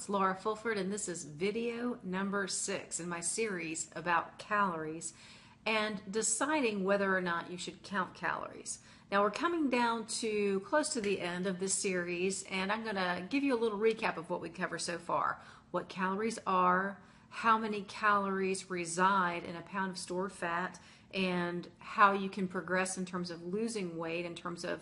it's Laura Fulford, and this is video number 6 in my series about calories and deciding whether or not you should count calories. Now we're coming down to close to the end of this series, and I'm going to give you a little recap of what we covered so far. What calories are, how many calories reside in a pound of stored fat, and how you can progress in terms of losing weight, in terms of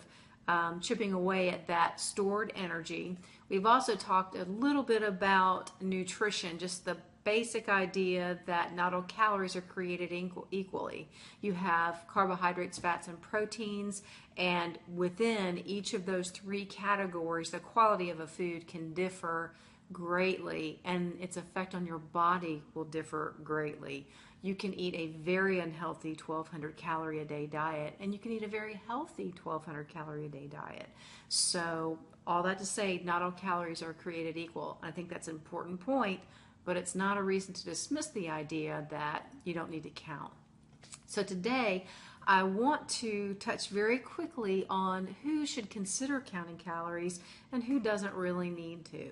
chipping away at that stored energy. We've also talked a little bit about nutrition, just the basic idea that not all calories are created equally. You have carbohydrates, fats, and proteins, and within each of those three categories, the quality of a food can differ greatly, and its effect on your body will differ greatly. You can eat a very unhealthy 1,200 calorie a day diet, and you can eat a very healthy 1,200 calorie a day diet. So all that to say, not all calories are created equal. I think that's an important point, but it's not a reason to dismiss the idea that you don't need to count. So today, I want to touch very quickly on who should consider counting calories and who doesn't really need to.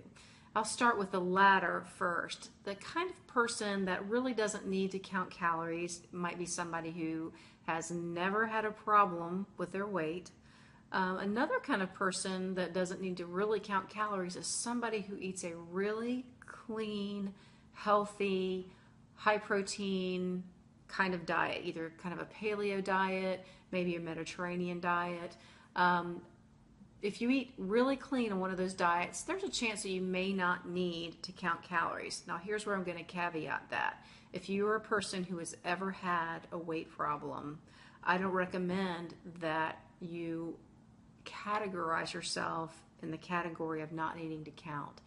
I'll start with the latter first. The kind of person that really doesn't need to count calories might be somebody who has never had a problem with their weight. Another kind of person that doesn't need to really count calories is somebody who eats a really clean, healthy, high protein kind of diet, either kind of a paleo diet, maybe a Mediterranean diet. If you eat really clean on one of those diets, there's a chance that you may not need to count calories. Now, here's where I'm going to caveat that. If you are a person who has ever had a weight problem, I don't recommend that you categorize yourself in the category of not needing to count.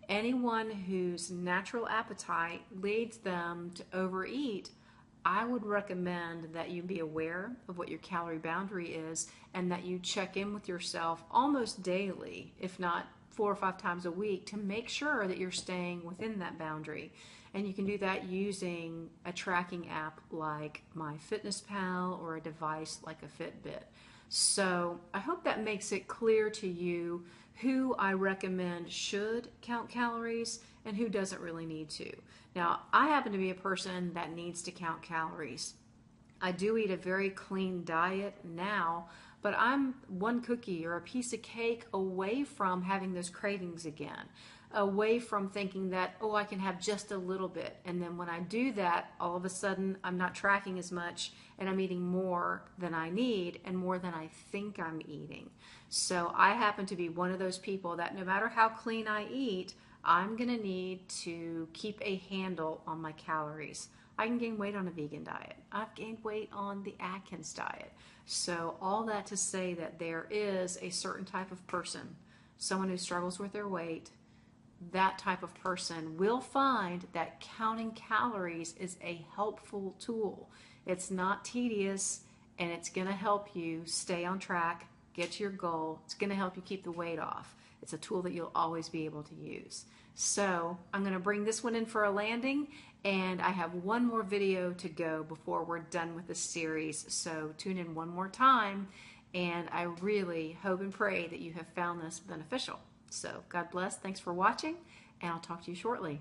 Anyone whose natural appetite leads them to overeat, I would recommend that you be aware of what your calorie boundary is and that you check in with yourself almost daily, if not 4 or 5 times a week, to make sure that you're staying within that boundary. And you can do that using a tracking app like MyFitnessPal or a device like a Fitbit. So I hope that makes it clear to you who I recommend should count calories and who doesn't really need to. Now, I happen to be a person that needs to count calories. I do eat a very clean diet now, but I'm one cookie or a piece of cake away from having those cravings again, away from thinking that, oh, I can have just a little bit. And then when I do that, all of a sudden I'm not tracking as much and I'm eating more than I need and more than I think I'm eating. So I happen to be one of those people that no matter how clean I eat, I'm going to need to keep a handle on my calories. I can gain weight on a vegan diet. I've gained weight on the Atkins diet. So all that to say that there is a certain type of person, someone who struggles with their weight, that type of person will find that counting calories is a helpful tool. It's not tedious, and it's going to help you stay on track, get to your goal. It's going to help you keep the weight off. It's a tool that you'll always be able to use. So I'm going to bring this one in for a landing, and I have one more video to go before we're done with this series. So tune in one more time, and I really hope and pray that you have found this beneficial. So God bless. Thanks for watching, and I'll talk to you shortly.